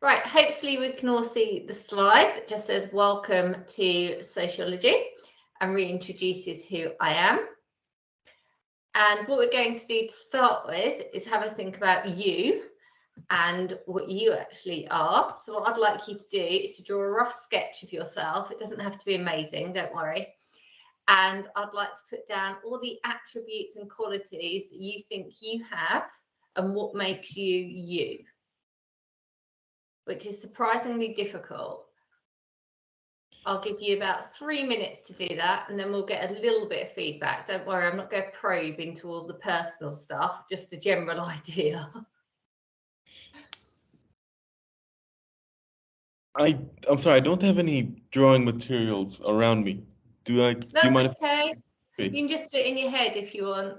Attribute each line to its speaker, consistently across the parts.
Speaker 1: Right, hopefully we can all see the slide that just says welcome to Sociology and reintroduces who I am. And what we're going to do to start with is have a think about you and what you actually are. So what I'd like you to do is to draw a rough sketch of yourself. It doesn't have to be amazing, don't worry. And I'd like to put down all the attributes and qualities that you think you have and what makes you you, which is surprisingly difficult. I'll give you about 3 minutes to do that, and then we'll get a little bit of feedback. Don't worry, I'm not going to probe into all the personal stuff, just a general idea.
Speaker 2: I'm sorry, I don't have any drawing materials around me. Do you mind if...
Speaker 1: Okay. You can just do it in your head if you want.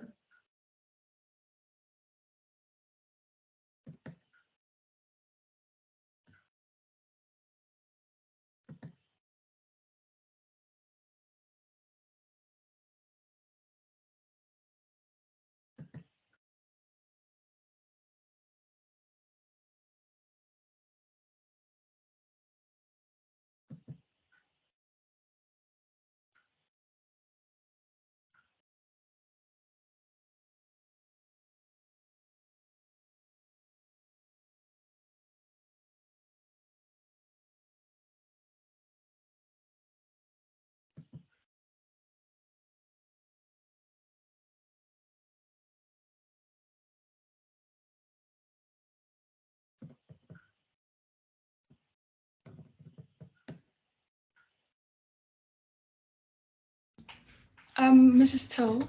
Speaker 3: Mrs. Till?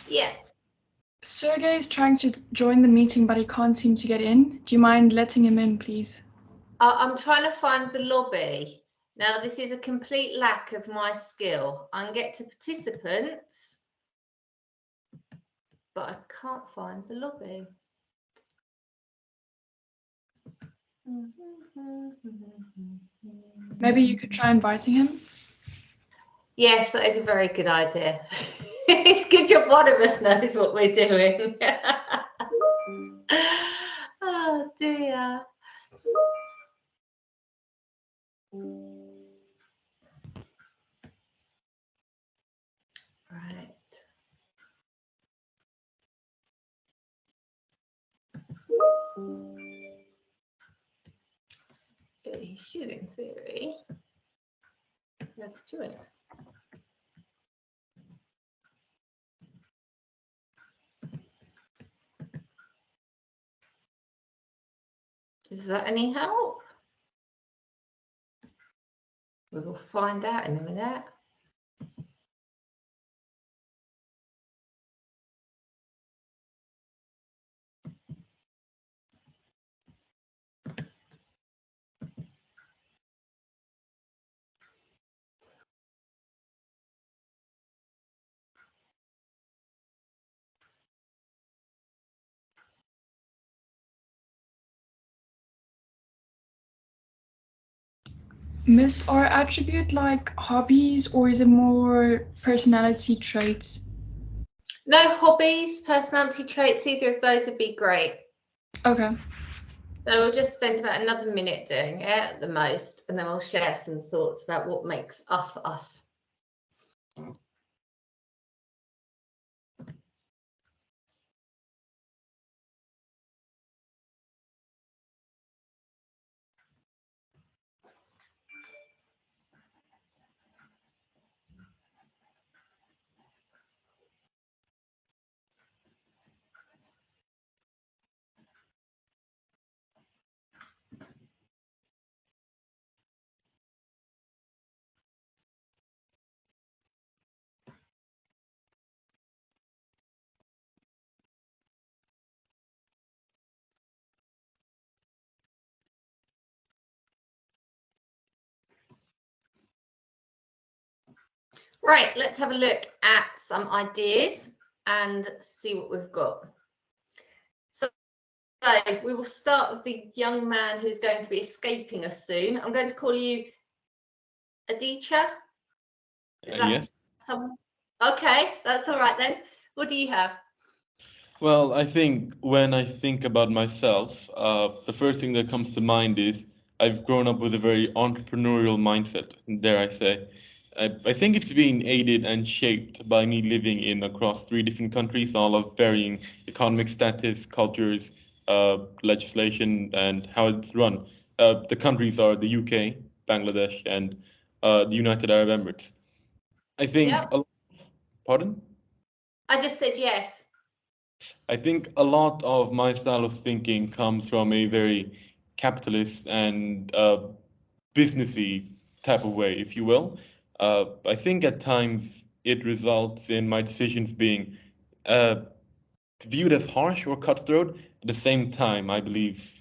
Speaker 1: Yeah.
Speaker 3: Sergey is trying to join the meeting, but he can't seem to get in. Do you mind letting him in, please?
Speaker 1: I'm trying to find the lobby. Now, this is a complete lack of my skill. I can get to participants, but I can't find the lobby.
Speaker 3: Maybe you could try inviting him?
Speaker 1: Yes, that is a very good idea. It's good job one of us knows what we're doing. Oh dear. Right. So he should, in theory, let's join it. Is that any help? We will find out in a minute.
Speaker 3: Miss, are attribute like hobbies, or is it more personality traits?
Speaker 1: No hobbies, personality traits, either of those would be great.
Speaker 3: Okay.
Speaker 1: So we'll just spend about another minute doing it at the most, and then we'll share some thoughts about what makes us us. Right, let's have a look at some ideas and see what we've got. So we will start with the young man who's going to be escaping us soon. I'm going to call you Aditya.
Speaker 2: Yes.
Speaker 1: Someone? Okay, that's all right then. What do you have?
Speaker 2: Well, I think when I think about myself, the first thing that comes to mind is I've grown up with a very entrepreneurial mindset, dare I say. I think it's been aided and shaped by me living in across three different countries, all of varying economic status, cultures, legislation, and how it's run. The countries are the UK, Bangladesh, and the United Arab Emirates. I think,
Speaker 1: Yep,
Speaker 2: pardon?
Speaker 1: I just said yes.
Speaker 2: I think a lot of my style of thinking comes from a very capitalist and businessy type of way, if you will. I think at times it results in my decisions being uh, viewed as harsh or cutthroat. At the same time, I believe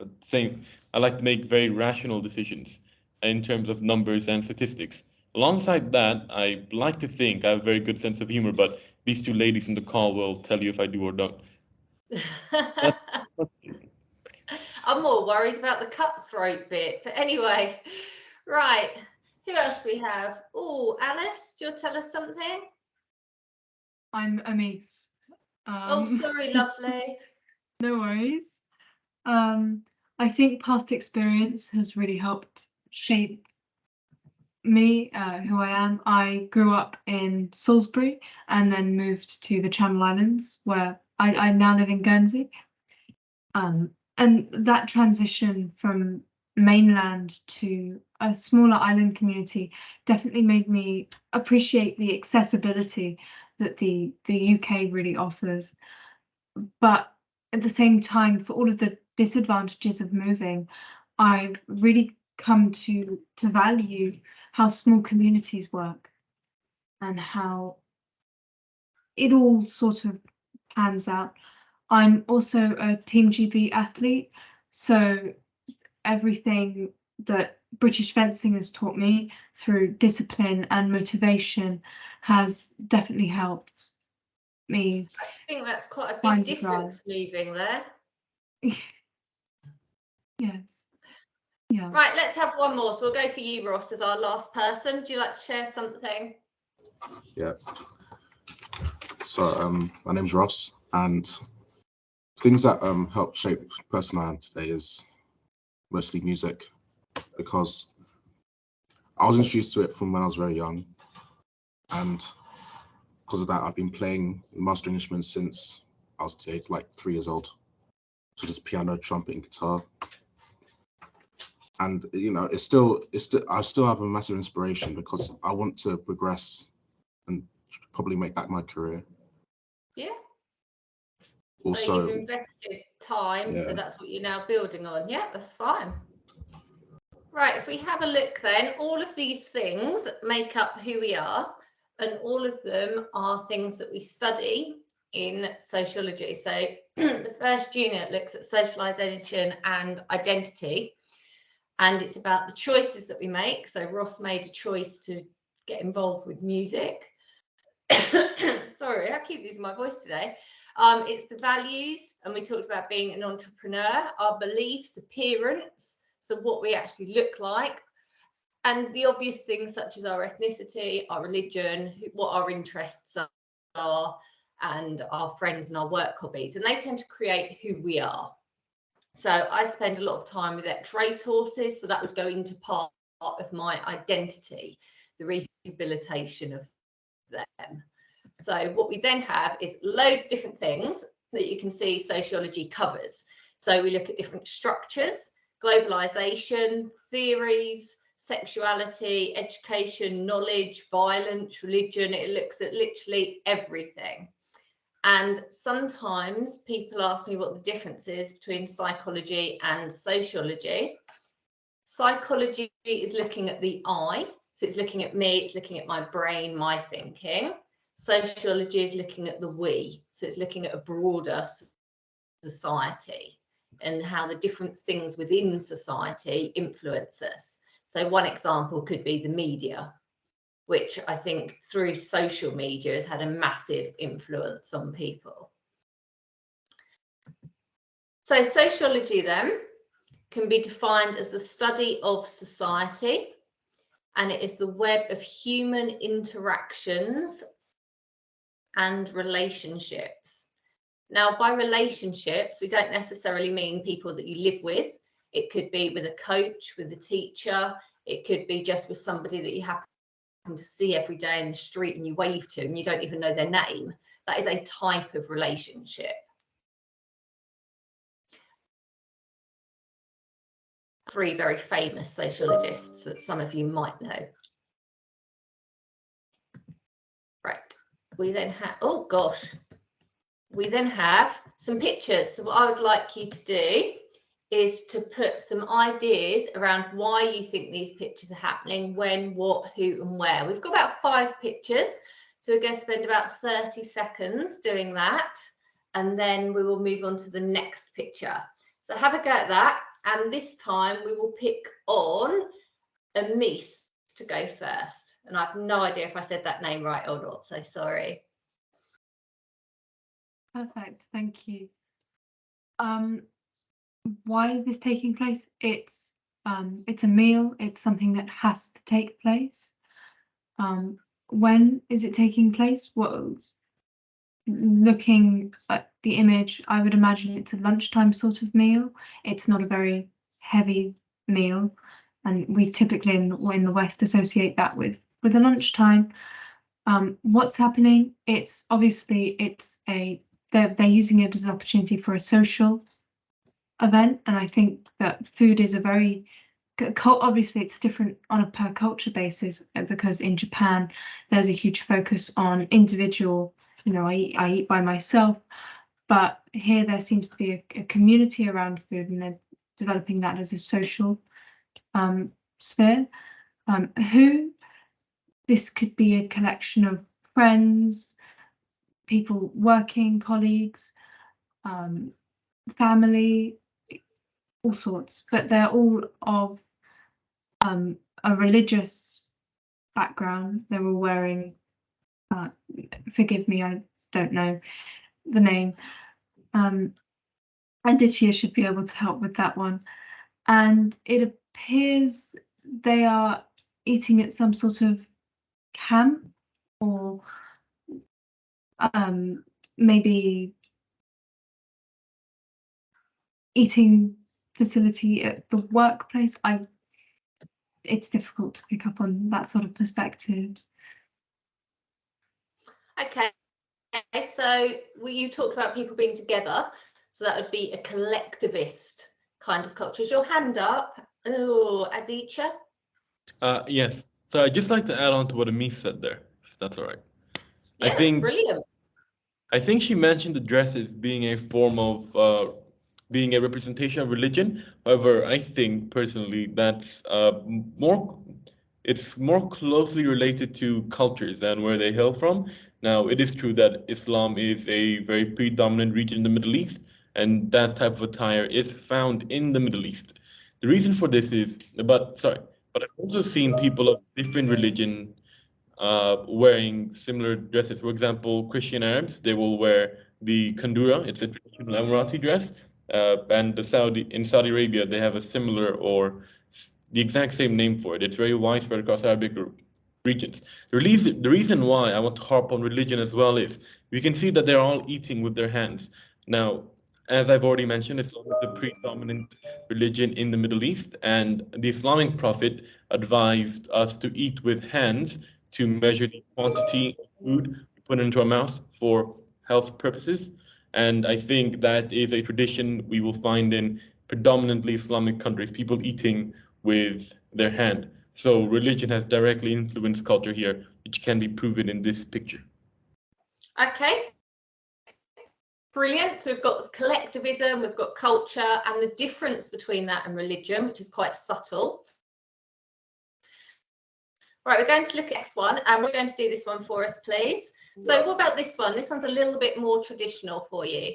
Speaker 2: I like to make very rational decisions in terms of numbers and statistics. Alongside that, I like to think I have a very good sense of humor, but these two ladies in the call will tell you if I do or don't. That,
Speaker 1: I'm more worried about the cutthroat bit, but anyway, right. Who else we have? Oh, Alice, do you want to tell us something?
Speaker 4: I'm Amis.
Speaker 1: Oh, sorry, lovely.
Speaker 4: No worries. I think past experience has really helped shape me, who I am. I grew up in Salisbury and then moved to the Channel Islands, where I now live in Guernsey. And that transition from mainland to a smaller island community definitely made me appreciate the accessibility that the UK really offers. But at the same time, for all of the disadvantages of moving, I've really come to value how small communities work and how it all sort of pans out. I'm also a Team GB athlete, so everything that British fencing has taught me through discipline and motivation has definitely helped me
Speaker 1: I think that's quite a big
Speaker 4: find the
Speaker 1: difference moving there.
Speaker 4: drive. Yes. Yeah.
Speaker 1: Right, let's have one more. So we'll go for you, Ross, as our last person. Do you like to share something?
Speaker 5: Yeah. So my name's Ross, and things that helped shape the person I am today is mostly music, because I was introduced to it from when I was very young, and because of that, I've been playing mastering instruments since I was the age like 3 years old. So just piano, trumpet, and guitar. And you know, I still have a massive inspiration because I want to progress and probably make that my career.
Speaker 1: Yeah.
Speaker 5: Also,
Speaker 1: So you've invested time, so
Speaker 5: yeah.
Speaker 1: that's what you're now building on. Yeah, that's fine. Right, if we have a look then, all of these things make up who we are, and all of them are things that we study in sociology. So the first unit looks at socialization and identity, and it's about the choices that we make. So Ross made a choice to get involved with music. Sorry, I keep losing my voice today. It's the values, and we talked about being an entrepreneur, our beliefs, appearance, so what we actually look like, and the obvious things such as our ethnicity, our religion, what our interests are, and our friends and our work hobbies, and they tend to create who we are. So I spend a lot of time with ex-race horses, so that would go into part of my identity, the rehabilitation of them. So what we then have is loads of different things that you can see sociology covers. So we look at different structures, globalization, theories, sexuality, education, knowledge, violence, religion. It looks at literally everything. And sometimes people ask me what the difference is between psychology and sociology. Psychology is looking at the I, so it's looking at me, it's looking at my brain, my thinking. Sociology is looking at the we, so it's looking at a broader society and how the different things within society influence us. So one example could be the media, which I think through social media has had a massive influence on people. So sociology then can be defined as the study of society, and it is the web of human interactions and relationships. Now, by relationships, we don't necessarily mean people that you live with. It could be with a coach, with a teacher. It could be just with somebody that you happen to see every day in the street and you wave to and you don't even know their name. That is a type of relationship. Three very famous sociologists that some of you might know. Right, we then have, oh gosh, we then have some pictures. So what I would like you to do is to put some ideas around why you think these pictures are happening, when, what, who and where. We've got about 5 pictures, so we're going to spend about 30 seconds doing that, and then we will move on to the next picture. So have a go at that, and this time we will pick on Amis to go first. And I have no idea if I said that name right or not, so sorry.
Speaker 4: Perfect, thank you. Why is this taking place? It's a meal. It's something that has to take place. When is it taking place? Well, looking at the image, I would imagine it's a lunchtime sort of meal. It's not a very heavy meal, and we typically in the West associate that with a lunchtime. What's happening? It's obviously they're using it as an opportunity for a social event, and I think that food is a very obviously it's different on a per culture basis, because in Japan there's a huge focus on individual, you know, I eat by myself, but here there seems to be a community around food, and they're developing that as a social sphere. This could be a collection of friends, people working, colleagues, family, all sorts, but they're all of a religious background. They're all wearing, forgive me, I don't know the name. Aditya should be able to help with that one. And it appears they are eating at some sort of camp, or maybe eating facility at the workplace. It's difficult to pick up on that sort of perspective.
Speaker 1: Okay, so you talked about people being together, so that would be a collectivist kind of culture. Is your hand up? Oh, Aditya?
Speaker 2: Yes. So I'd just like to add on to what Amis said there, if that's all right.
Speaker 1: Yeah, brilliant.
Speaker 2: I think she mentioned the dress as being a form of being a representation of religion. However, I think personally that's it's more closely related to cultures and where they hail from. Now, it is true that Islam is a very predominant region in the Middle East, and that type of attire is found in the Middle East. The reason for this is, but I've also seen people of different religion wearing similar dresses. For example, Christian Arabs, they will wear the kandura. It's a traditional Emirati dress. And in Saudi Arabia, they have a similar or the exact same name for it. It's very widespread across Arabic regions. The reason why I want to harp on religion as well is we can see that they're all eating with their hands. Now, as I've already mentioned, Islam is the predominant religion in the Middle East, and the Islamic Prophet advised us to eat with hands to measure the quantity of food we put into our mouths for health purposes. And I think that is a tradition we will find in predominantly Islamic countries, people eating with their hand. So religion has directly influenced culture here, which can be proven in this picture.
Speaker 1: Okay. Brilliant. So we've got collectivism, we've got culture, and the difference between that and religion, which is quite subtle. Right, we're going to look at this one, and we're going to do this one for us, please. So what about this one? This one's a little bit more traditional for you.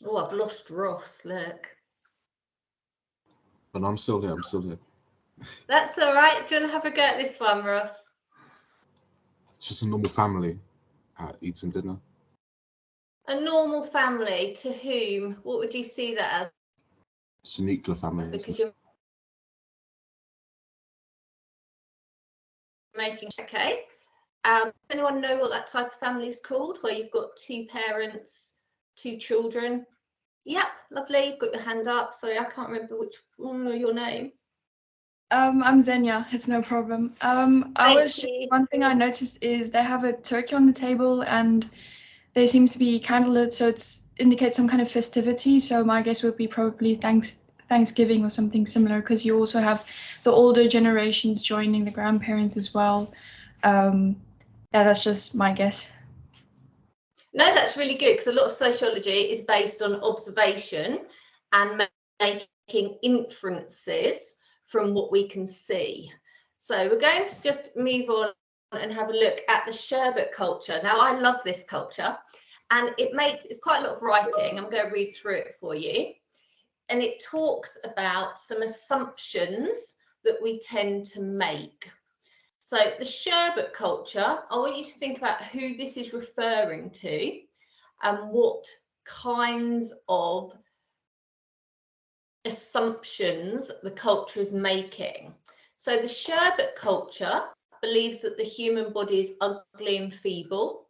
Speaker 1: Oh, I've lost Ross, look.
Speaker 5: But I'm still here, I'm still here.
Speaker 1: That's all right. Do you want to have a go at this one, Ross?
Speaker 5: It's just a normal family eating dinner.
Speaker 1: A normal family to whom? What would you see that as?
Speaker 5: It's a nuclear family.
Speaker 1: Because you're making okay. Does anyone know what that type of family is called, where you've got 2 parents, 2 children? Yep, lovely. You've got your hand up. Sorry, I can't remember your name.
Speaker 3: I'm Xenia. It's no problem. One thing I noticed is they have a turkey on the table and there seems to be candlelit, so it indicates some kind of festivity. So my guess would be probably Thanksgiving or something similar, because you also have the older generations joining the grandparents as well. Yeah, that's just my guess.
Speaker 1: No, that's really good, because a lot of sociology is based on observation and making inferences from what we can see. So we're going to just move on and have a look at the sherbet culture. Now, I love this culture, and it's quite a lot of writing. I'm going to read through it for you. And it talks about some assumptions that we tend to make. So the sherbet culture, I want you to think about who this is referring to and what kinds of assumptions the culture is making. So the sherbet culture believes that the human body is ugly and feeble.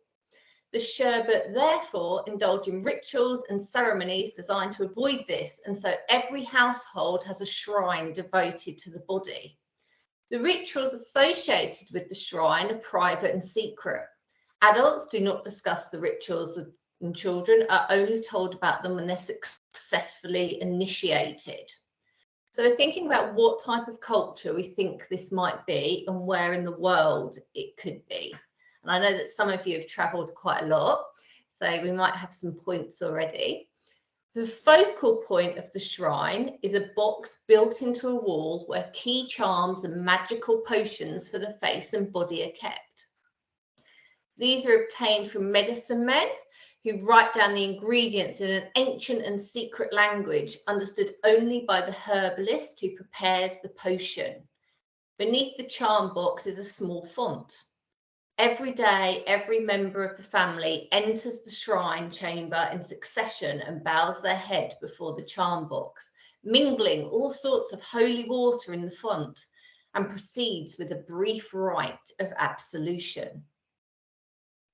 Speaker 1: The sherbet therefore indulge in rituals and ceremonies designed to avoid this, and so every household has a shrine devoted to the body. The rituals associated with the shrine are private and secret. Adults do not discuss the rituals, and children are only told about them when they're successfully initiated. So we're thinking about what type of culture we think this might be and where in the world it could be. And I know that some of you have travelled quite a lot, so we might have some points already. The focal point of the shrine is a box built into a wall where key charms and magical potions for the face and body are kept. These are obtained from medicine men who write down the ingredients in an ancient and secret language understood only by the herbalist who prepares the potion. Beneath the charm box is a small font. Every day, every member of the family enters the shrine chamber in succession and bows their head before the charm box, mingling all sorts of holy water in the font, and proceeds with a brief rite of absolution.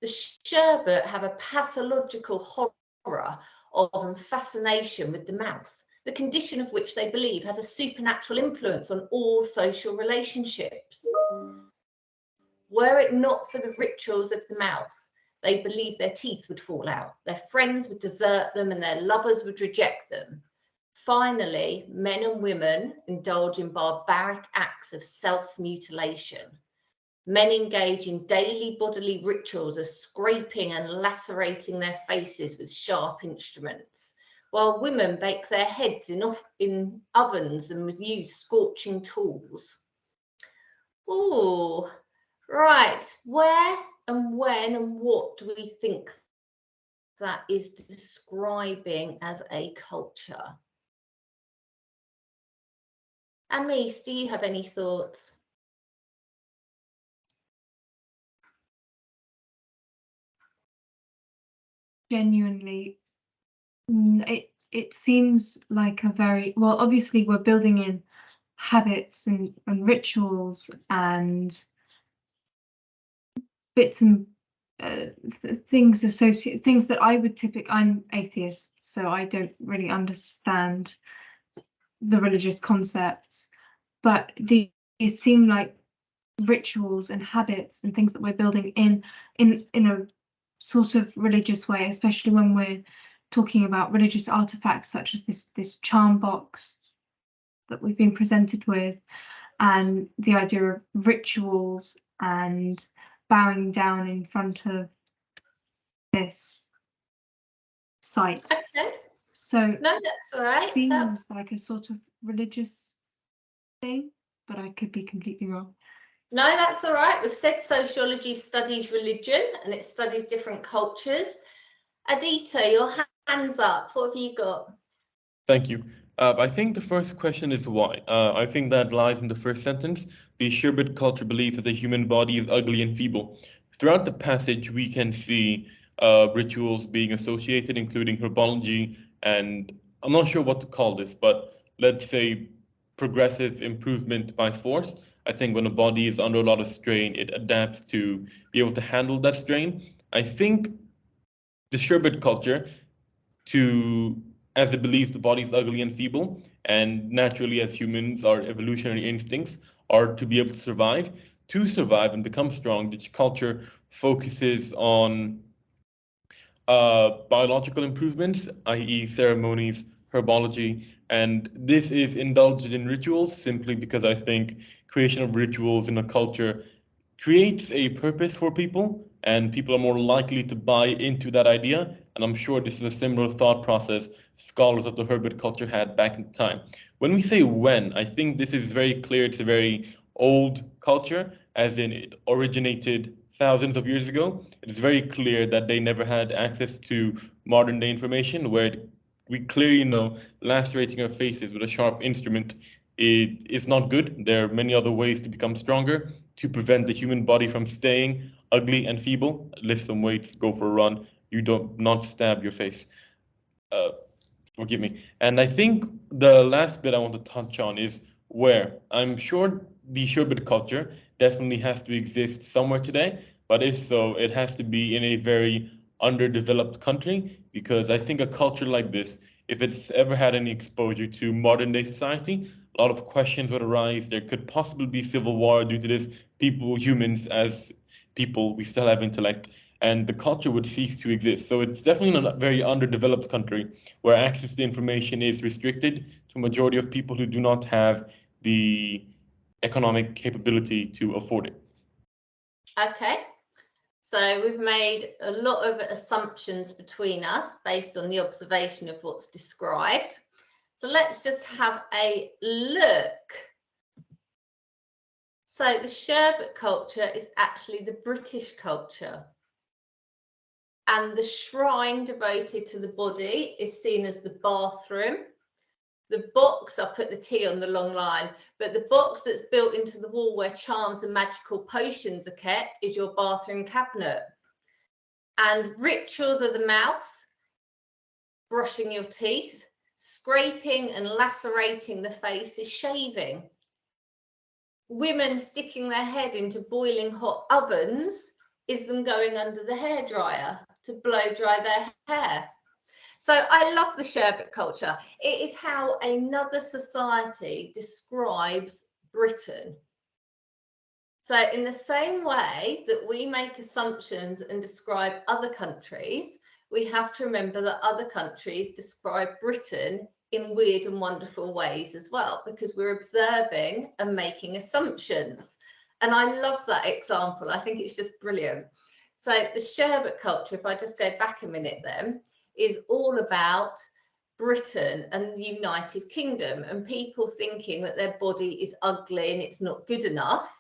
Speaker 1: The sherbet have a pathological horror of and fascination with the mouth, the condition of which they believe has a supernatural influence on all social relationships. Were it not for the rituals of the mouth, they believe their teeth would fall out, their friends would desert them, and their lovers would reject them. Finally, men and women indulge in barbaric acts of self-mutilation. Men engage in daily bodily rituals of scraping and lacerating their faces with sharp instruments, while women bake their heads in ovens and use scorching tools. Ooh. Right, where and when and what do we think that is describing as a culture? Amis, do you have any thoughts?
Speaker 4: Genuinely, it seems like a very, well, obviously we're building in habits and rituals and bits and things associated, things that I would I'm atheist, so I don't really understand the religious concepts, but these seem like rituals and habits and things that we're building in a sort of religious way, especially when we're talking about religious artifacts such as this charm box that we've been presented with, and the idea of rituals and bowing down in front of this site.
Speaker 1: Okay.
Speaker 4: So
Speaker 1: no, that's all right.
Speaker 4: Seems like a sort of religious thing, but I could be completely wrong.
Speaker 1: No, that's all right. We've said sociology studies religion and it studies different cultures. Adita, your hand's up. What have you got?
Speaker 2: Thank you. I think the first question is why. I think that lies in the first sentence. The sherbet culture believes that the human body is ugly and feeble. Throughout the passage, we can see rituals being associated, including herbology, and I'm not sure what to call this, but let's say progressive improvement by force. I think when a body is under a lot of strain, it adapts to be able to handle that strain. I think the sherbet culture, as it believes the body is ugly and feeble, and naturally as humans, our evolutionary instincts are to be able to survive. To survive and become strong, this culture focuses on biological improvements, i.e. ceremonies, herbology, and this is indulged in rituals simply because I think creation of rituals in a culture creates a purpose for people, and people are more likely to buy into that idea. And I'm sure this is a similar thought process scholars of the Herbert culture had back in time. When we say when, I think this is very clear. It's a very old culture, as in it originated thousands of years ago. It is very clear that they never had access to modern day information, where we clearly know lacerating our faces with a sharp instrument is not good. There are many other ways to become stronger, to prevent the human body from staying ugly and feeble. Lift some weights, go for a run. You don't not stab your face. Forgive me. And I think the last bit I want to touch on is where. I'm sure the sherbet culture definitely has to exist somewhere today, but if so, it has to be in a very underdeveloped country, because I think a culture like this, if it's ever had any exposure to modern day society, a lot of questions would arise. There could possibly be civil war due to this. People, humans as people, we still have intellect, and the culture would cease to exist. So it's definitely not a very underdeveloped country where access to information is restricted to a majority of people who do not have the economic capability to afford it.
Speaker 1: Okay, so we've made a lot of assumptions between us based on the observation of what's described. So let's just have a look. So the sherbet culture is actually the British culture. And the shrine devoted to the body is seen as the bathroom. The box, I'll put the T on the long line, but the box that's built into the wall where charms and magical potions are kept is your bathroom cabinet. And rituals of the mouth, brushing your teeth, scraping and lacerating the face is shaving. Women sticking their head into boiling hot ovens is them going under the hairdryer to blow dry their hair. So I love the sherbet culture. It is how another society describes Britain. So in the same way that we make assumptions and describe other countries, we have to remember that other countries describe Britain in weird and wonderful ways as well, because we're observing and making assumptions. And I love that example. I think it's just brilliant. So the sherbet culture, if I just go back a minute then, is all about Britain and the United Kingdom and people thinking that their body is ugly and it's not good enough.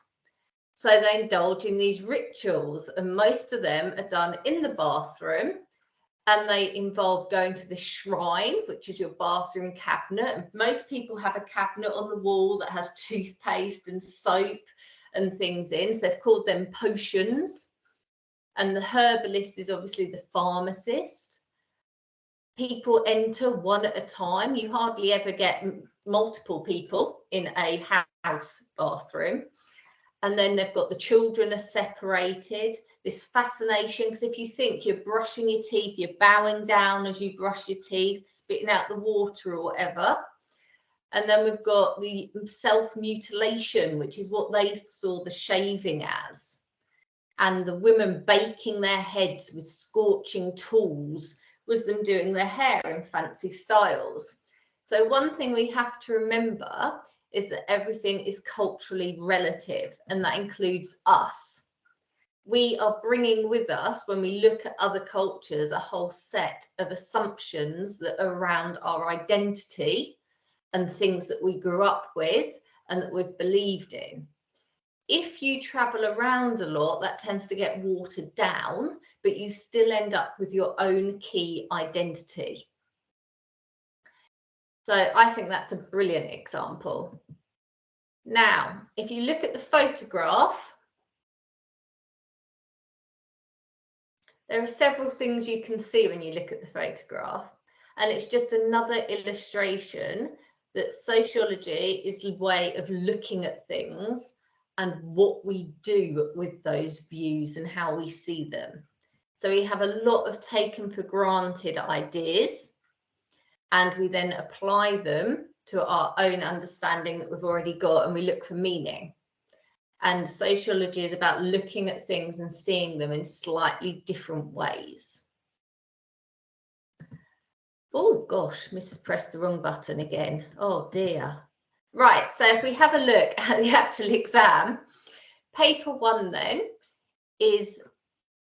Speaker 1: So they indulge in these rituals, and most of them are done in the bathroom, and they involve going to the shrine, which is your bathroom cabinet. And most people have a cabinet on the wall that has toothpaste and soap and things in. So they've called them potions. And the herbalist is obviously the pharmacist. People enter one at a time. You hardly ever get multiple people in a house bathroom. And then they've got the children are separated. This fascination, because if you think you're brushing your teeth, you're bowing down as you brush your teeth, spitting out the water or whatever. And then we've got the self-mutilation, which is what they saw the shaving as. And the women baking their heads with scorching tools was them doing their hair in fancy styles. So one thing we have to remember is that everything is culturally relative, and that includes us. We are bringing with us, when we look at other cultures, a whole set of assumptions that are around our identity and things that we grew up with and that we've believed in. If you travel around a lot, that tends to get watered down, but you still end up with your own key identity. So I think that's a brilliant example. Now, if you look at the photograph, there are several things you can see when you look at the photograph, and it's just another illustration that sociology is the way of looking at things and what we do with those views and how we see them. So we have a lot of taken for granted ideas, and we then apply them to our own understanding that we've already got, and we look for meaning. And sociology is about looking at things and seeing them in slightly different ways. Oh gosh, Mrs. pressed the wrong button again. Oh dear. Right, so if we have a look at the actual exam, paper 1 then is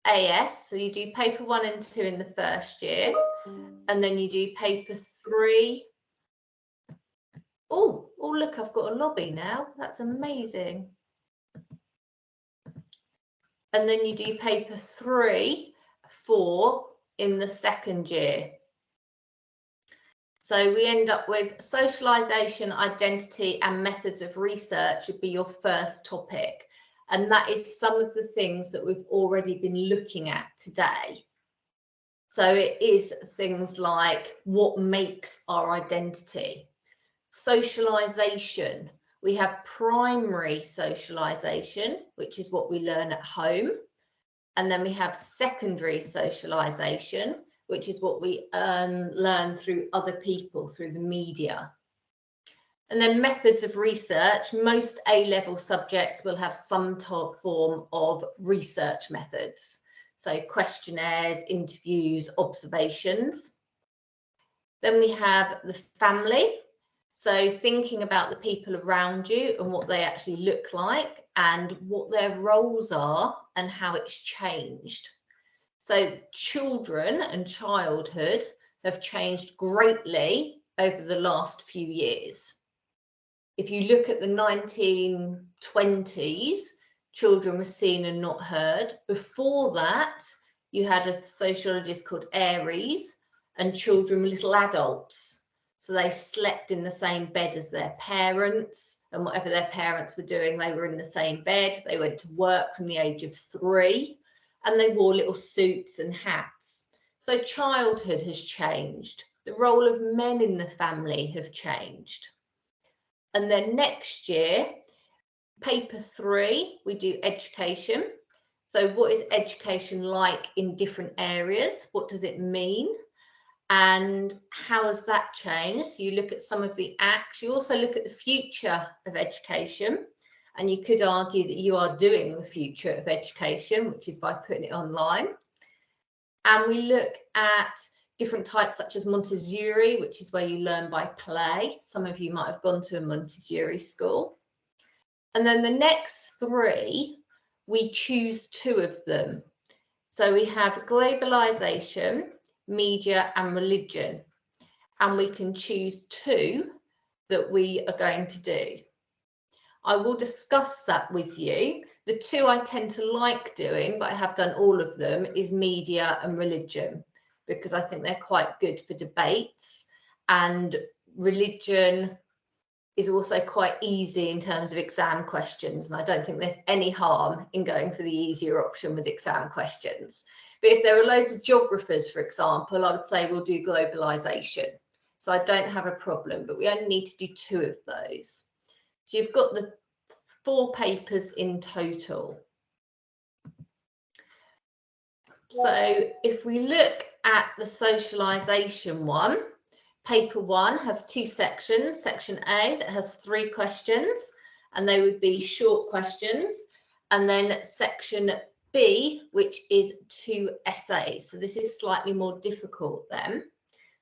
Speaker 1: AS, so you do paper 1 and 2 in the first year, and then you do paper 3. Oh, look, I've got a lobby now. That's amazing. And then you do paper 3, 4 in the second year. So we end up with socialisation, identity and methods of research would be your first topic. And that is some of the things that we've already been looking at today. So it is things like what makes our identity. Socialisation. We have primary socialisation, which is what we learn at home. And then we have secondary socialisation, which is what we learn through other people, through the media. And then methods of research. Most A-level subjects will have some form of research methods. So questionnaires, interviews, observations. Then we have the family. So thinking about the people around you and what they actually look like and what their roles are and how it's changed. So children and childhood have changed greatly over the last few years. If you look at the 1920s, children were seen and not heard. Before that, you had a sociologist called Aries, and children were little adults. So they slept in the same bed as their parents, and whatever their parents were doing, they were in the same bed. They went to work from the age of 3. And they wore little suits and hats. So childhood has changed. The role of men in the family have changed. And then next year, paper 3, we do education. So what is education like in different areas? What does it mean? And how has that changed? So you look at some of the acts. You also look at the future of education. And you could argue that you are doing the future of education, which is by putting it online. And we look at different types such as Montessori, which is where you learn by play. Some of you might have gone to a Montessori school. And then the next 3, we choose 2 of them. So we have globalization, media and religion. And we can choose 2 that we are going to do. I will discuss that with you. The 2 I tend to like doing, but I have done all of them, is media and religion, because I think they're quite good for debates. And religion is also quite easy in terms of exam questions. And I don't think there's any harm in going for the easier option with exam questions. But if there are loads of geographers, for example, I would say we'll do globalization. So I don't have a problem, but we only need to do 2 of those. So you've got the 4 papers in total. So if we look at the socialisation one, paper 1 has 2 sections. Section A that has 3 questions, and they would be short questions. And then section B, which is 2 essays. So this is slightly more difficult then.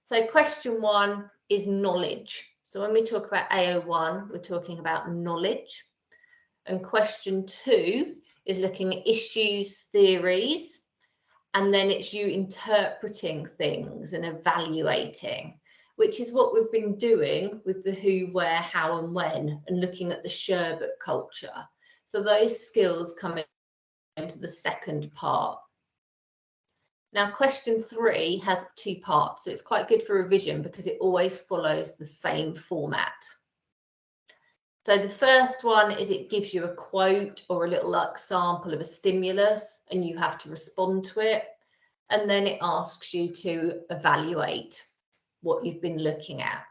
Speaker 1: So question 1 is knowledge. So when we talk about AO1, we're talking about knowledge. And question 2 is looking at issues, theories, and then it's you interpreting things and evaluating, which is what we've been doing with the who, where, how, and when, and looking at the sherbet culture. So those skills come into the second part. Now, question 3 has 2 parts, so it's quite good for revision because it always follows the same format. So the first one is it gives you a quote or a little example of a stimulus and you have to respond to it. And then it asks you to evaluate what you've been looking at.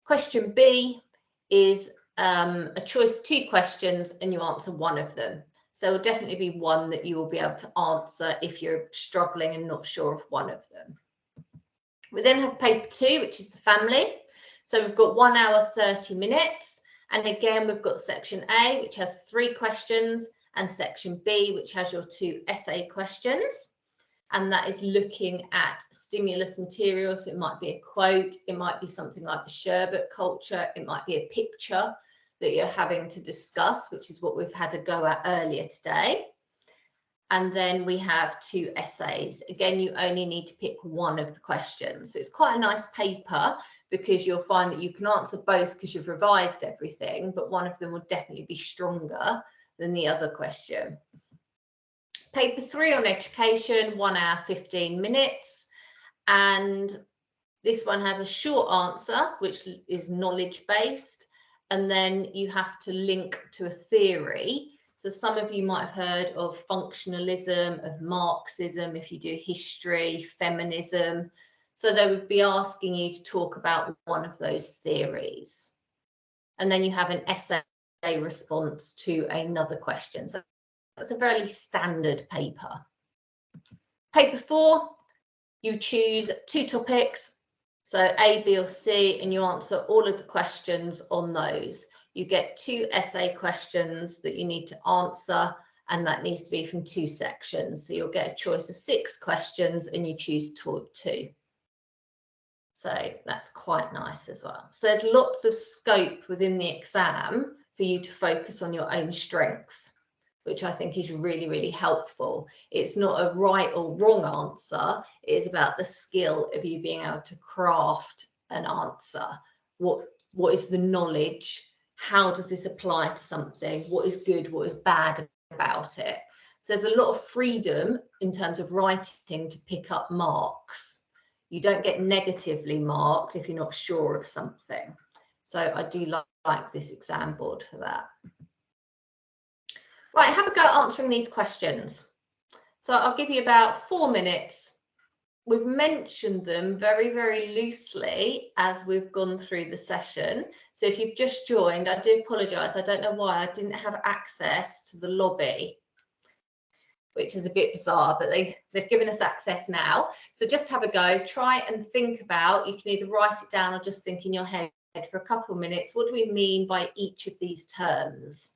Speaker 1: Question B is a choice of 2 questions and you answer one of them. So it'll definitely be one that you will be able to answer if you're struggling and not sure of one of them. We then have paper 2, which is the family. So we've got 1 hour, 30 minutes. And again, we've got section A, which has 3 questions, and section B, which has your 2 essay questions. And that is looking at stimulus material. So it might be a quote, it might be something like the sherbet culture, it might be a picture that you're having to discuss, which is what we've had a go at earlier today. And then we have 2 essays. Again, you only need to pick one of the questions. So it's quite a nice paper because you'll find that you can answer both because you've revised everything, but one of them will definitely be stronger than the other question. Paper 3 on education, 1 hour, 15 minutes. And this one has a short answer, which is knowledge-based. And then you have to link to a theory. So some of you might have heard of functionalism, of Marxism, if you do history, feminism. So they would be asking you to talk about one of those theories. And then you have an essay response to another question. So that's a fairly standard paper. Paper 4, you choose 2 topics. So A, B, or C, and you answer all of the questions on those. You get 2 essay questions that you need to answer, and that needs to be from 2 sections. So you'll get a choice of 6 questions and you choose 2. So that's quite nice as well. So there's lots of scope within the exam for you to focus on your own strengths, which I think is really, really helpful. It's not a right or wrong answer. It is about the skill of you being able to craft an answer. What is the knowledge? How does this apply to something? What is good? What is bad about it? So there's a lot of freedom in terms of writing to pick up marks. You don't get negatively marked if you're not sure of something. So I do like this exam board for that. Right, have a go at answering these questions. So I'll give you about 4 minutes. We've mentioned them very, very loosely as we've gone through the session. So if you've just joined, I do apologise. I don't know why I didn't have access to the lobby, which is a bit bizarre, but they've given us access now. So just have a go, try and think about, you can either write it down or just think in your head for a couple of minutes, what do we mean by each of these terms?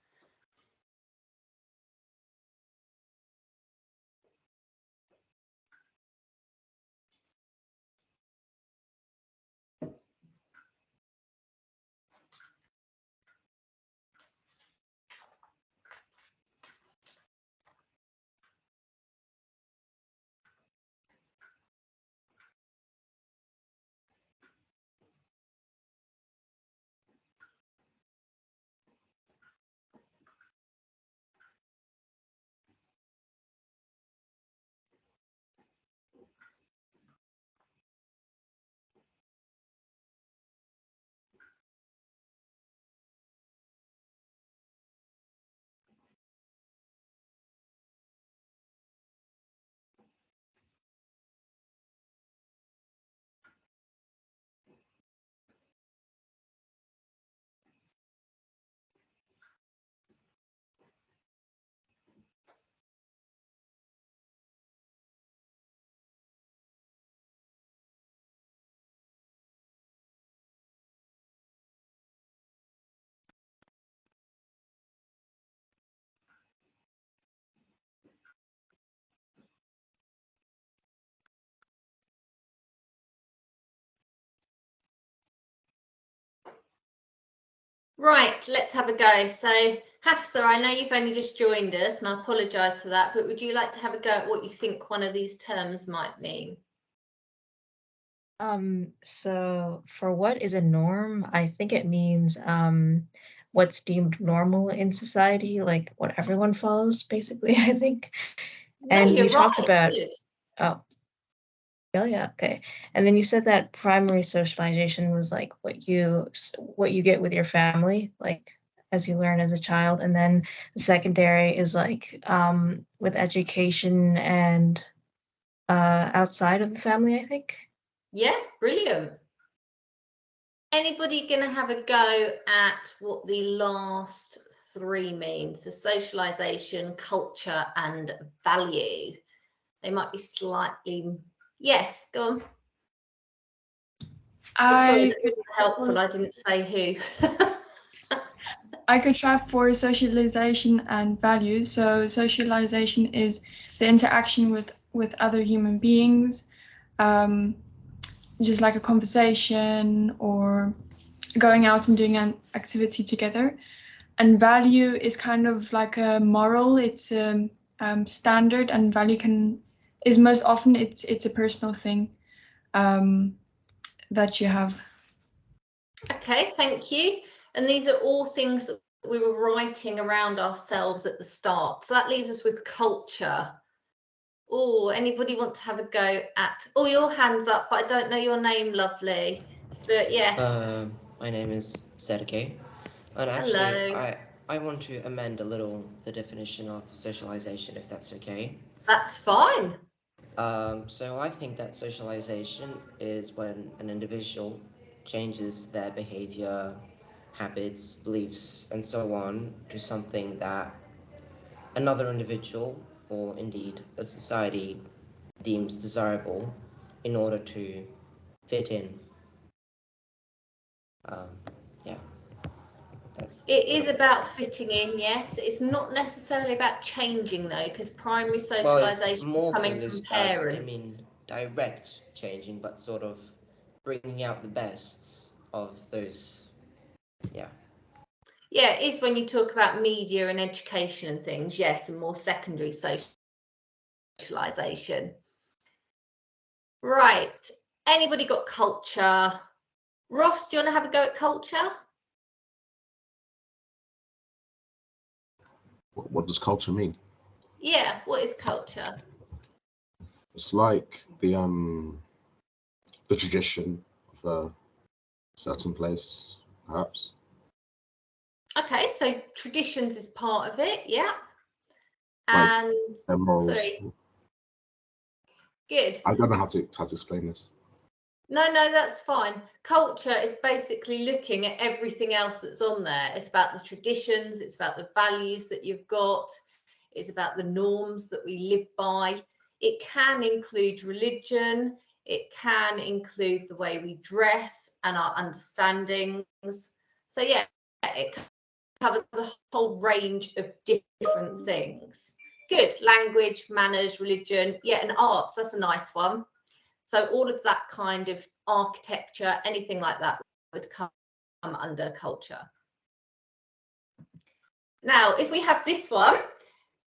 Speaker 1: Right, let's have a go. So Hafsa, I know you've only just joined us and I apologise for that, but would you like to have a go at what you think one of these terms might mean?
Speaker 6: So for what is a norm, I think it means what's deemed normal in society, like what everyone follows, basically, I think.
Speaker 1: No,
Speaker 6: and you
Speaker 1: right.
Speaker 6: talked about,
Speaker 1: Good.
Speaker 6: oh, yeah, okay. And then you said that primary socialization was like what you get with your family, like as you learn as a child, and then the secondary is like with education and outside of the family, I think.
Speaker 1: Yeah, brilliant. Anybody going to have a go at what the last three means? So socialization, culture, and value. They might be slightly. Yes, go on. Sorry, that wasn't helpful. I didn't say who.
Speaker 3: I could try for socialization and values. So socialization is the interaction with other human beings, just like a conversation or going out and doing an activity together. And value is kind of like a moral. It's a standard, and value is most often it's a personal thing that you have.
Speaker 1: Okay, thank you. And these are all things that we were writing around ourselves at the start. So that leaves us with culture. Oh, anybody want to have a go at? Oh, your hand's up, but I don't know your name, lovely. But yes.
Speaker 7: My name is Sergey. And actually,
Speaker 1: hello.
Speaker 7: I want to amend a little the definition of socialization, if that's okay.
Speaker 1: That's fine.
Speaker 7: So I think that socialization is when an individual changes their behavior, habits, beliefs, and so on to something that another individual, or indeed a society, deems desirable in order to fit in. Yeah.
Speaker 1: It is about fitting in, yes. It's not necessarily about changing though, because primary socialization is coming from parents.
Speaker 7: I mean, direct changing, but sort of bringing out the best of those. Yeah.
Speaker 1: Yeah, it is when you talk about media and education and things, yes, and more secondary socialization. Right. Anybody got culture? Ross, do you want to have a go at culture?
Speaker 5: What does culture mean?
Speaker 1: Yeah, what is culture?
Speaker 5: It's like the tradition of a certain place, perhaps.
Speaker 1: Okay, so traditions is part of it, yeah.
Speaker 5: Like
Speaker 1: And
Speaker 5: morals.
Speaker 1: sorry. Good.
Speaker 5: I don't know how to explain this.
Speaker 1: No, that's fine. Culture is basically looking at everything else that's on there. It's about the traditions, it's about the values that you've got, it's about the norms that we live by. It can include religion, it can include the way we dress and our understandings. So yeah, it covers a whole range of different things. Good. Language, manners, religion, yeah, and arts, that's a nice one. So all of that kind of architecture, anything like that would come under culture. Now, if we have this one,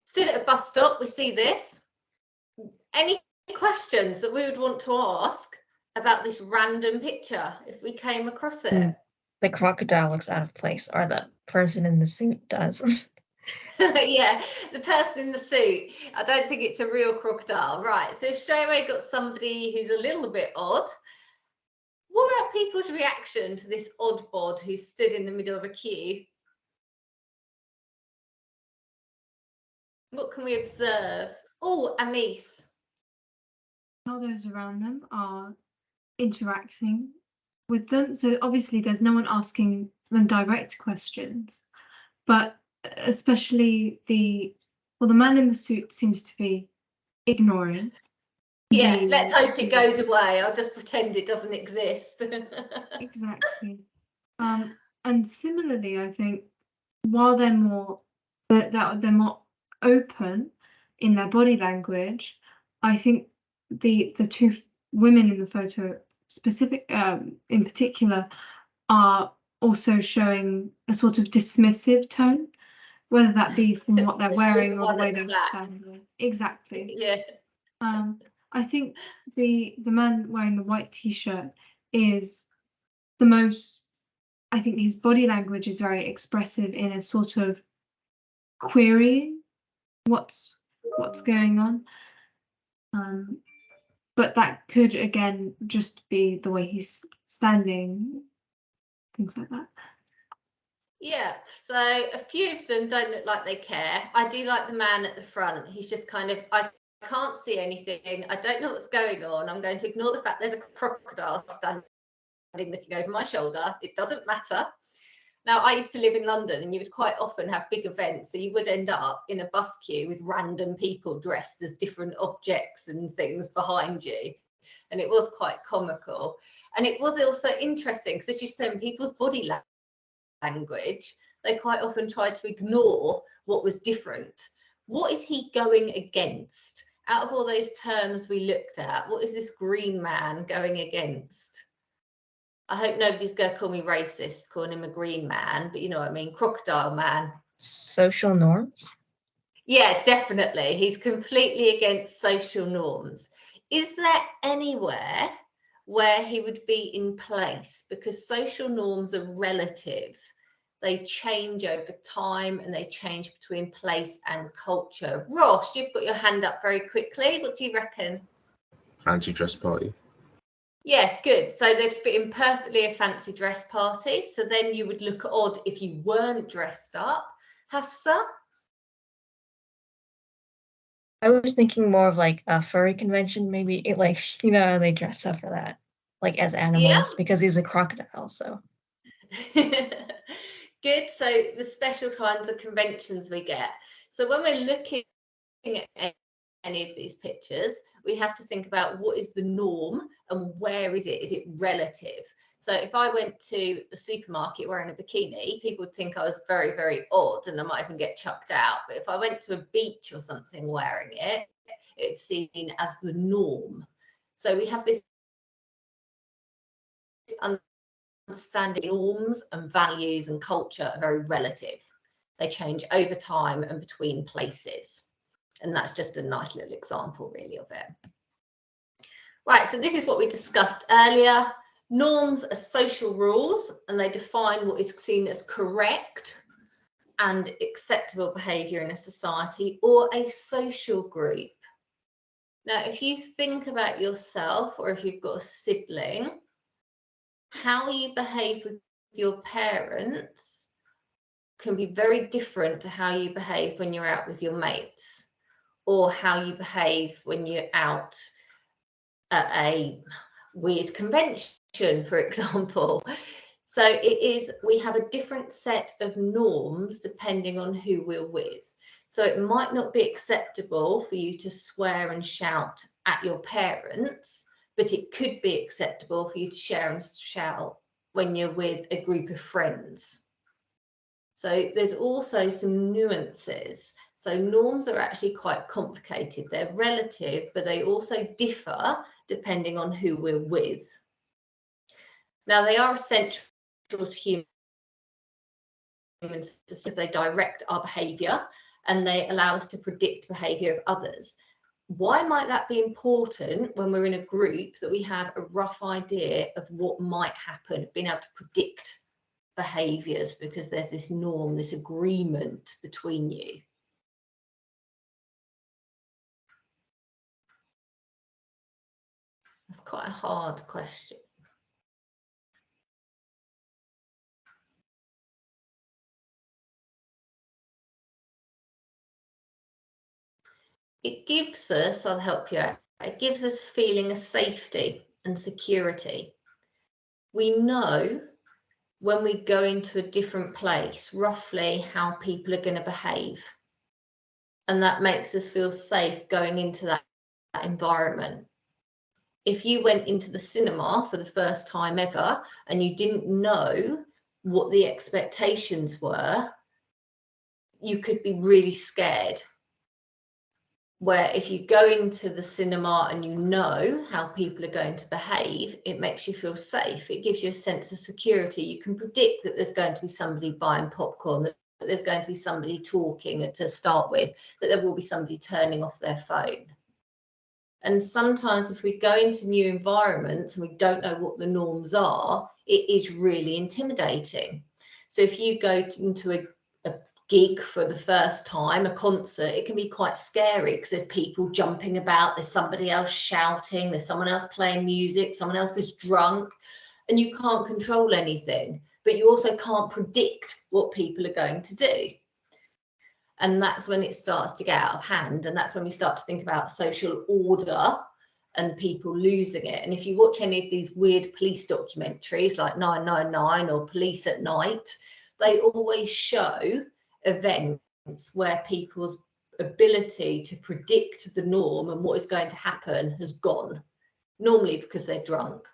Speaker 1: stood at a bus stop, we see this. Any questions that we would want to ask about this random picture if we came across it?
Speaker 6: The crocodile looks out of place, or the person in the suit does.
Speaker 1: Yeah, the person in the suit. I don't think it's a real crocodile. Right, so straight away got somebody who's a little bit odd. What about people's reaction to this odd bod who stood in the middle of a queue? What can we observe? Oh, Amis.
Speaker 4: How those around them are interacting with them. So obviously there's no one asking them direct questions, but especially the man in the suit seems to be ignoring.
Speaker 1: Yeah, let's hope it goes away. I'll just pretend it doesn't exist.
Speaker 4: Exactly. And similarly, I think while they're more open in their body language, I think the two women in the photo in particular are also showing a sort of dismissive tone, whether that be from what they're wearing or the way they're standing. Exactly.
Speaker 1: Yeah.
Speaker 4: I think the man wearing the white t-shirt is the most. I think his body language is very expressive in a sort of querying what's going on. But that could again just be the way he's standing, things like that.
Speaker 1: Yeah, so a few of them don't look like they care. I do like the man at the front. He's just kind of, I can't see anything. I don't know what's going on. I'm going to ignore the fact there's a crocodile standing looking over my shoulder. It doesn't matter. Now, I used to live in London, and you would quite often have big events, so you would end up in a bus queue with random people dressed as different objects and things behind you, and it was quite comical. And it was also interesting because, as you said, people's body language, they quite often tried to ignore what was different. What is he going against? Out of all those terms we looked at, what is this green man going against? I hope nobody's going to call me racist for calling him a green man, but you know what I mean, crocodile man.
Speaker 6: Social norms?
Speaker 1: Yeah, definitely. He's completely against social norms. Is there anywhere where he would be in place? Because social norms are relative. They change over time and they change between place and culture. Ross, you've got your hand up very quickly. What do you reckon?
Speaker 5: Fancy dress party.
Speaker 1: Yeah, good. So they'd fit in perfectly a fancy dress party. So then you would look odd if you weren't dressed up. Hafsa?
Speaker 6: I was thinking more of like a furry convention, maybe, like, you know, how they dress up for that, like as animals, because he's a crocodile, so.
Speaker 1: Good. So the special kinds of conventions we get. So when we're looking at any of these pictures, we have to think about what is the norm and where is it? Is it relative? So if I went to the supermarket wearing a bikini, people would think I was very, very odd and I might even get chucked out. But if I went to a beach or something wearing it, it's seen as the norm. So we have this understanding norms and values and culture are very relative. They change over time and between places. And that's just a nice little example, really, of it. Right, so this is what we discussed earlier. Norms are social rules, and they define what is seen as correct and acceptable behaviour in a society or a social group. Now, if you think about yourself, or if you've got a sibling, how you behave with your parents can be very different to how you behave when you're out with your mates, or how you behave when you're out at a weird convention, for example. So we have a different set of norms depending on who we're with. So it might not be acceptable for you to swear and shout at your parents, but it could be acceptable for you to share and shout when you're with a group of friends. So there's also some nuances. So norms are actually quite complicated. They're relative, but they also differ depending on who we're with. Now, they are essential to humans because they direct our behaviour and they allow us to predict behaviour of others. Why might that be important when we're in a group, that we have a rough idea of what might happen, being able to predict behaviours because there's this norm, this agreement between you? That's quite a hard question. It gives us, I'll help you out, it gives us a feeling of safety and security. We know when we go into a different place, roughly how people are going to behave. And that makes us feel safe going into that environment. If you went into the cinema for the first time ever and you didn't know what the expectations were, you could be really scared. Where if you go into the cinema and you know how people are going to behave, it makes you feel safe. It gives you a sense of security. You can predict that there's going to be somebody buying popcorn, that there's going to be somebody talking to start with, that there will be somebody turning off their phone. And sometimes if we go into new environments and we don't know what the norms are, it is really intimidating. So if you go into a gig for the first time, a concert, it can be quite scary because there's people jumping about, there's somebody else shouting, there's someone else playing music, someone else is drunk, and you can't control anything, but you also can't predict what people are going to do. And that's when it starts to get out of hand, and that's when we start to think about social order and people losing it. And if you watch any of these weird police documentaries like 999 or Police at Night, they always show events where people's ability to predict the norm and what is going to happen has gone, normally because they're drunk.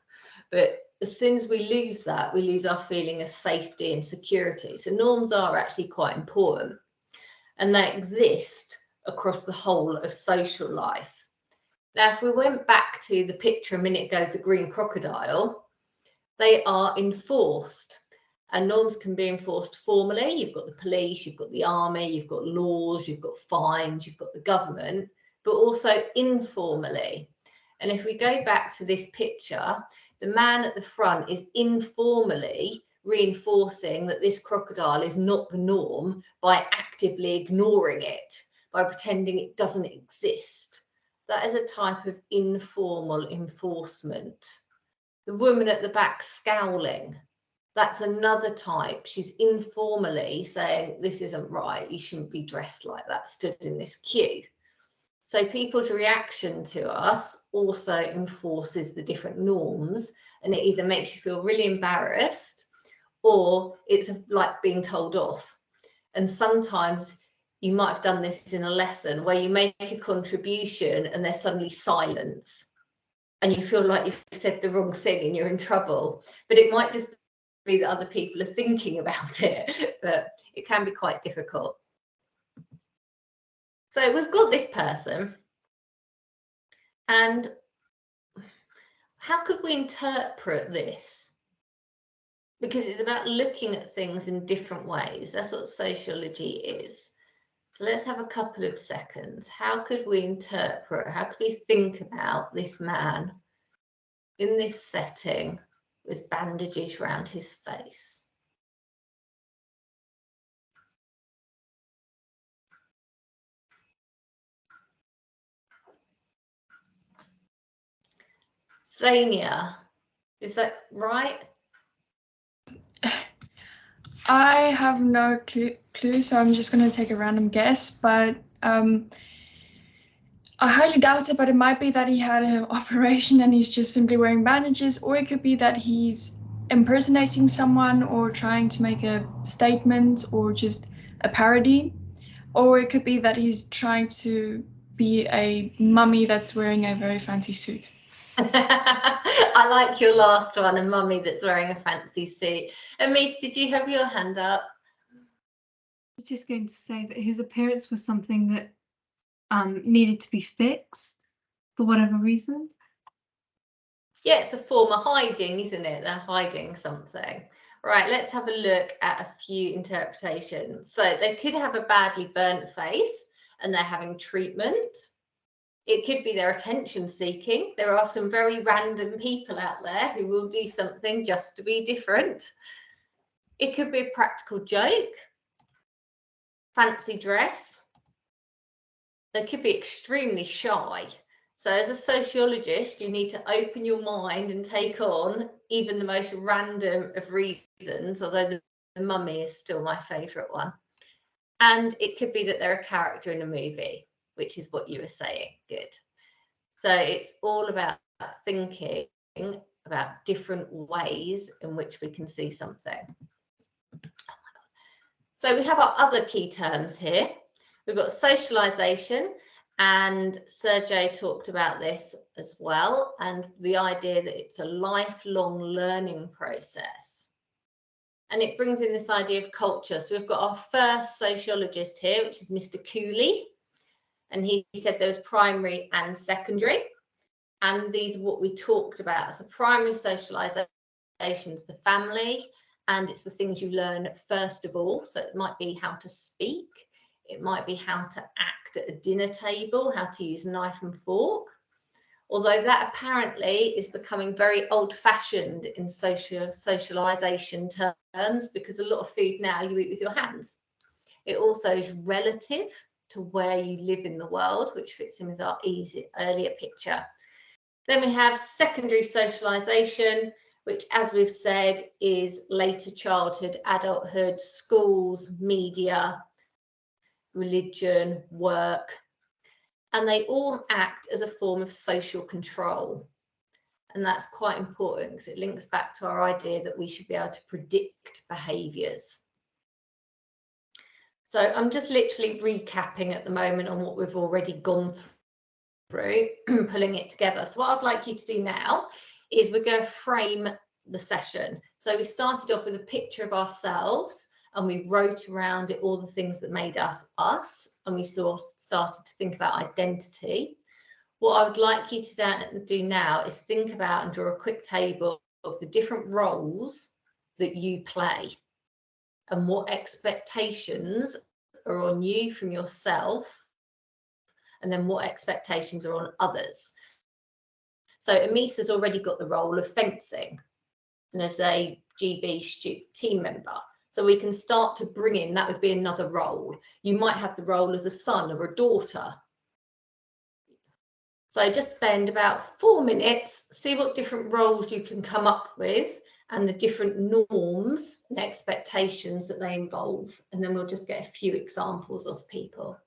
Speaker 1: But as soon as we lose that, we lose our feeling of safety and security. So norms are actually quite important, and they exist across the whole of social life. Now, if we went back to the picture a minute ago, the green crocodile, they are enforced, and norms can be enforced formally. You've got the police, you've got the army, you've got laws, you've got fines, you've got the government, but also informally. And if we go back to this picture, the man at the front is informally reinforcing that this crocodile is not the norm by actively ignoring it, by pretending it doesn't exist. That is a type of informal enforcement. The woman at the back scowling, that's another type. She's informally saying, this isn't right, you shouldn't be dressed like that, stood in this queue. So people's reaction to us also enforces the different norms, and it either makes you feel really embarrassed or it's like being told off. And sometimes you might have done this in a lesson where you make a contribution and there's suddenly silence and you feel like you've said the wrong thing and you're in trouble. But it might just be that other people are thinking about it, but it can be quite difficult. So we've got this person, and how could we interpret this? Because it's about looking at things in different ways. That's what sociology is. So let's have a couple of seconds. How could we interpret, how could we think about this man in this setting with bandages around his face? Zania, is that right?
Speaker 3: I have no clue, so I'm just going to take a random guess, but I highly doubt it, but it might be that he had an operation and he's just simply wearing bandages, or it could be that he's impersonating someone or trying to make a statement or just a parody, or it could be that he's trying to be a mummy that's wearing a very fancy suit.
Speaker 1: I like your last one, a mummy that's wearing a fancy suit. Amis, did you have your hand up?
Speaker 4: I was just going to say that his appearance was something that needed to be fixed for whatever reason.
Speaker 1: Yeah, it's a form of hiding, isn't it? They're hiding something. Right, let's have a look at a few interpretations. So they could have a badly burnt face and they're having treatment. It could be their attention seeking. There are some very random people out there who will do something just to be different. It could be a practical joke, fancy dress. They could be extremely shy. So as a sociologist, you need to open your mind and take on even the most random of reasons, although the mummy is still my favourite one. And it could be that they're a character in a movie, which is what you were saying. Good. So it's all about thinking about different ways in which we can see something. Oh my God. So we have our other key terms here. We've got socialization, and Sergey talked about this as well, and the idea that it's a lifelong learning process. And it brings in this idea of culture. So we've got our first sociologist here, which is Mr. Cooley. And he said there was primary and secondary. And these are what we talked about. So primary socialization is the family, and it's the things you learn first of all. So it might be how to speak. It might be how to act at a dinner table, how to use knife and fork. Although that apparently is becoming very old-fashioned in socialization terms, because a lot of food now you eat with your hands. It also is relative to where you live in the world, which fits in with our earlier picture. Then we have secondary socialization, which, as we've said, is later childhood, adulthood, schools, media, religion, work. and they all act as a form of social control. And that's quite important because it links back to our idea that we should be able to predict behaviours. So I'm just literally recapping at the moment on what we've already gone through, pulling it together. So what I'd like you to do now is we're going to frame the session. So we started off with a picture of ourselves and we wrote around it all the things that made us us, and we sort of started to think about identity. What I would like you to do now is think about and draw a quick table of the different roles that you play and what expectations are on you from yourself, and then what expectations are on others. So Amisa's already got the role of fencing and as a GB team member. So we can start to bring in, that would be another role. You might have the role as a son or a daughter. So just spend about 4 minutes, see what different roles you can come up with and the different norms and expectations that they involve. And then we'll just get a few examples of people.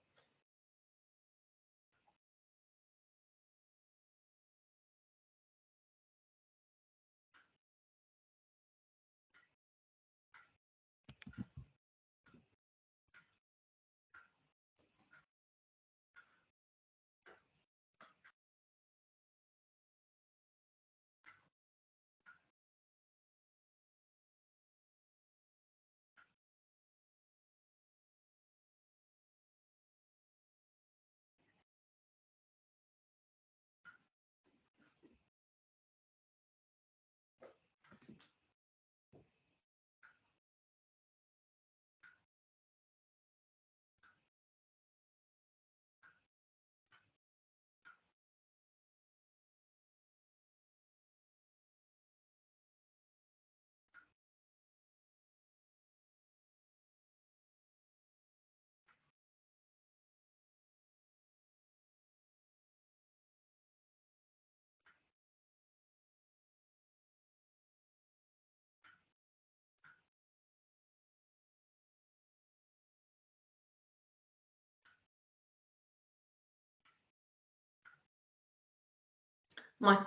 Speaker 1: My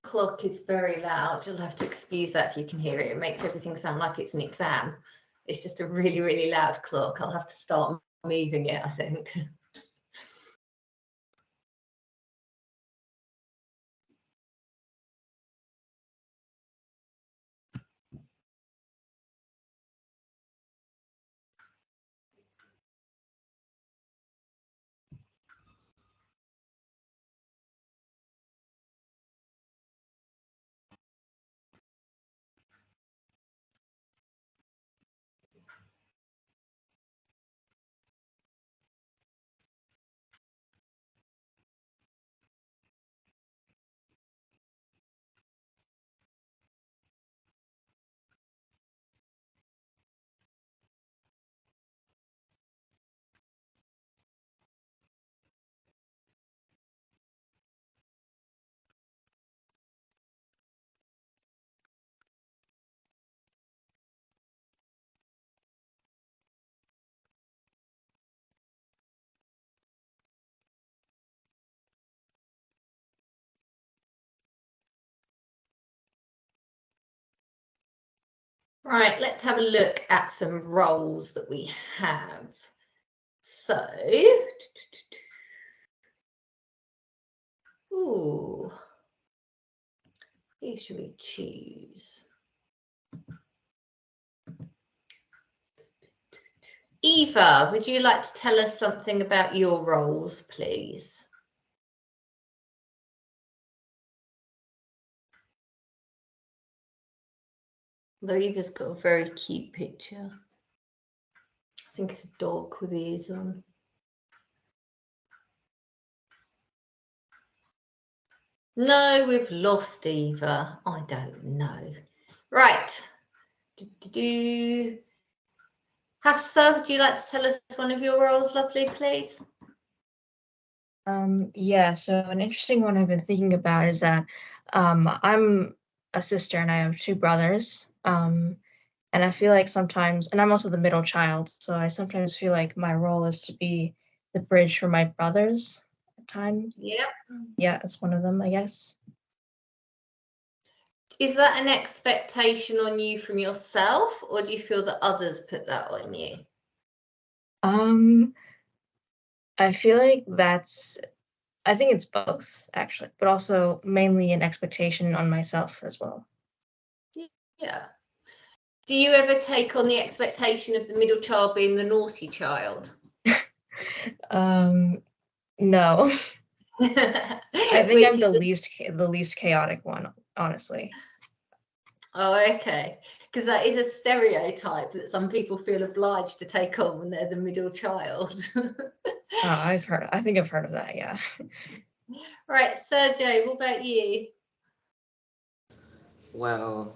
Speaker 1: clock is very loud. You'll have to excuse that if you can hear it. It makes everything sound like it's an exam. It's just a really, really loud clock. I'll have to start moving it, I think. Right, let's have a look at some roles that we have. So, who should we choose? Eva, would you like to tell us something about your roles, please? Although Eva's got a very cute picture. I think it's a dog with ears on. No, we've lost Eva. I don't know. Right. Hafsa, would you like to tell us one of your roles, lovely, please?
Speaker 6: Yeah, so an interesting one I've been thinking about is that I'm a sister and I have 2 brothers. And I feel like sometimes, and I'm also the middle child, so I sometimes feel like my role is to be the bridge for my brothers. times.
Speaker 1: Yep.
Speaker 6: Yeah, it's one of them, I guess.
Speaker 1: Is that an expectation on you from yourself, or do you feel that others put that on you?
Speaker 6: I feel like I think it's both, actually, but also mainly an expectation on myself as well.
Speaker 1: Yeah. Do you ever take on the expectation of the middle child being the naughty child?
Speaker 6: No. I think I'm the least chaotic one, honestly.
Speaker 1: Oh, okay. Because that is a stereotype that some people feel obliged to take on when they're the middle child.
Speaker 6: I think I've heard of that, yeah.
Speaker 1: Right, Sergio, what about you?
Speaker 7: Well,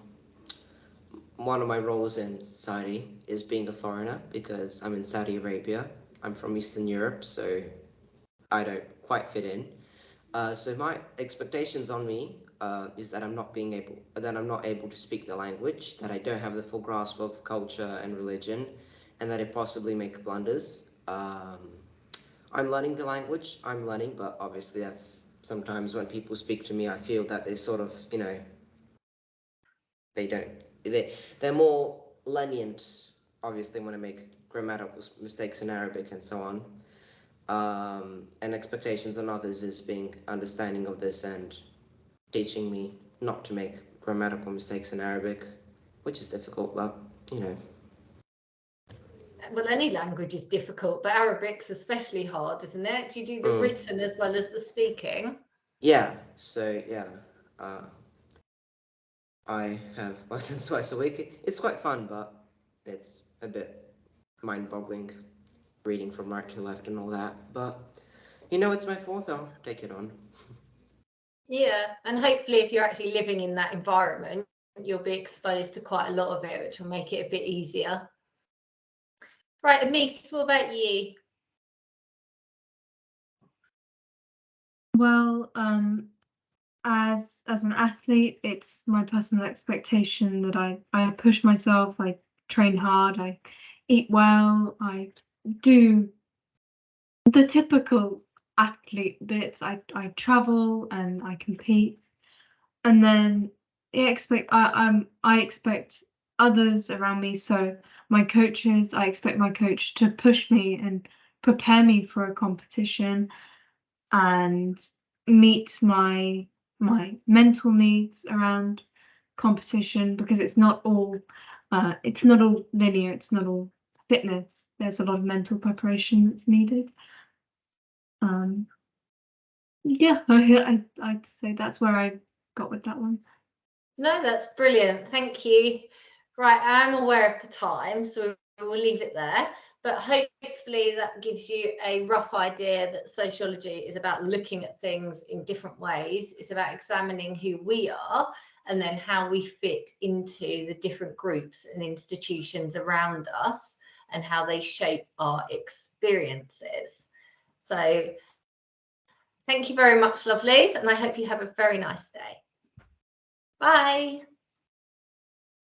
Speaker 7: one of my roles in society is being a foreigner because I'm in Saudi Arabia. I'm from Eastern Europe, so I don't quite fit in. So my expectations on me is that I'm not able to speak the language, that I don't have the full grasp of culture and religion, and that I possibly make blunders. I'm learning the language. But obviously that's sometimes when people speak to me, I feel that they sort of, they're more lenient, obviously, when I make grammatical mistakes in Arabic and so on. And expectations on others is being understanding of this and teaching me not to make grammatical mistakes in Arabic, which is difficult, but
Speaker 1: Well, any language is difficult, but Arabic's especially hard, isn't it? Do you do the written as well as the speaking?
Speaker 7: Yeah, so yeah. I have lessons twice a week. It's quite fun, but it's a bit mind-boggling reading from right to left and all that. But it's my fourth. I'll take it on.
Speaker 1: Yeah, and hopefully if you're actually living in that environment, you'll be exposed to quite a lot of it, which will make it a bit easier. Right, Amis, what about you?
Speaker 4: Well, as an athlete, it's my personal expectation that I push myself, I train hard, I eat well, I do the typical athlete bits. I travel and I compete, and then I expect others around me. So my coaches, I expect my coach to push me and prepare me for a competition and meet my mental needs around competition, because it's not all linear, it's not all fitness. There's a lot of mental preparation that's needed. Yeah, I'd say that's where I got with that one.
Speaker 1: No, that's brilliant. Thank you. Right, I'm aware of the time, so we'll leave it there. But hopefully that gives you a rough idea that sociology is about looking at things in different ways. It's about examining who we are and then how we fit into the different groups and institutions around us and how they shape our experiences. So thank you very much, lovelies, and I hope you have a very nice day. Bye.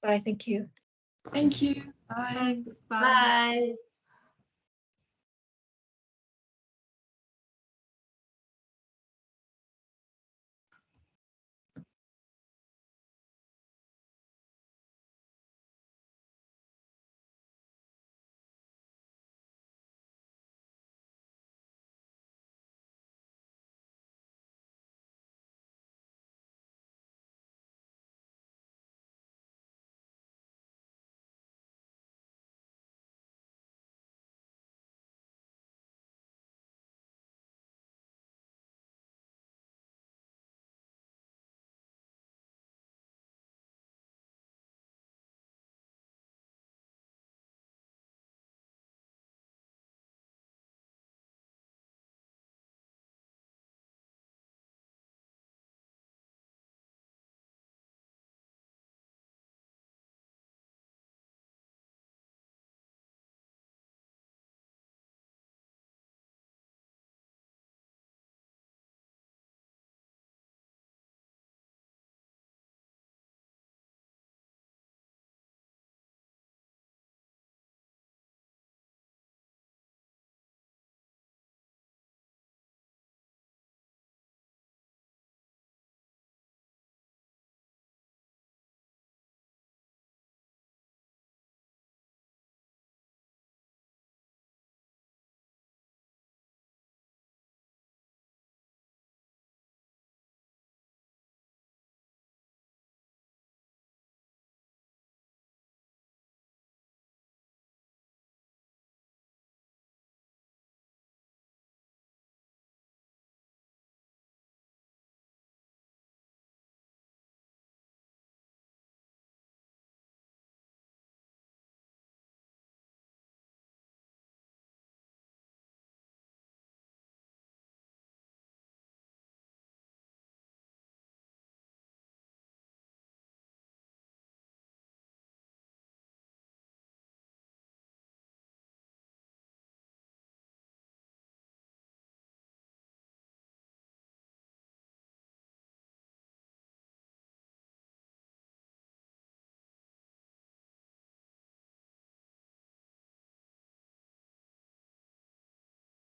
Speaker 6: Bye, thank you.
Speaker 3: Thank you. Bye.
Speaker 4: Thanks. Bye.
Speaker 1: Bye.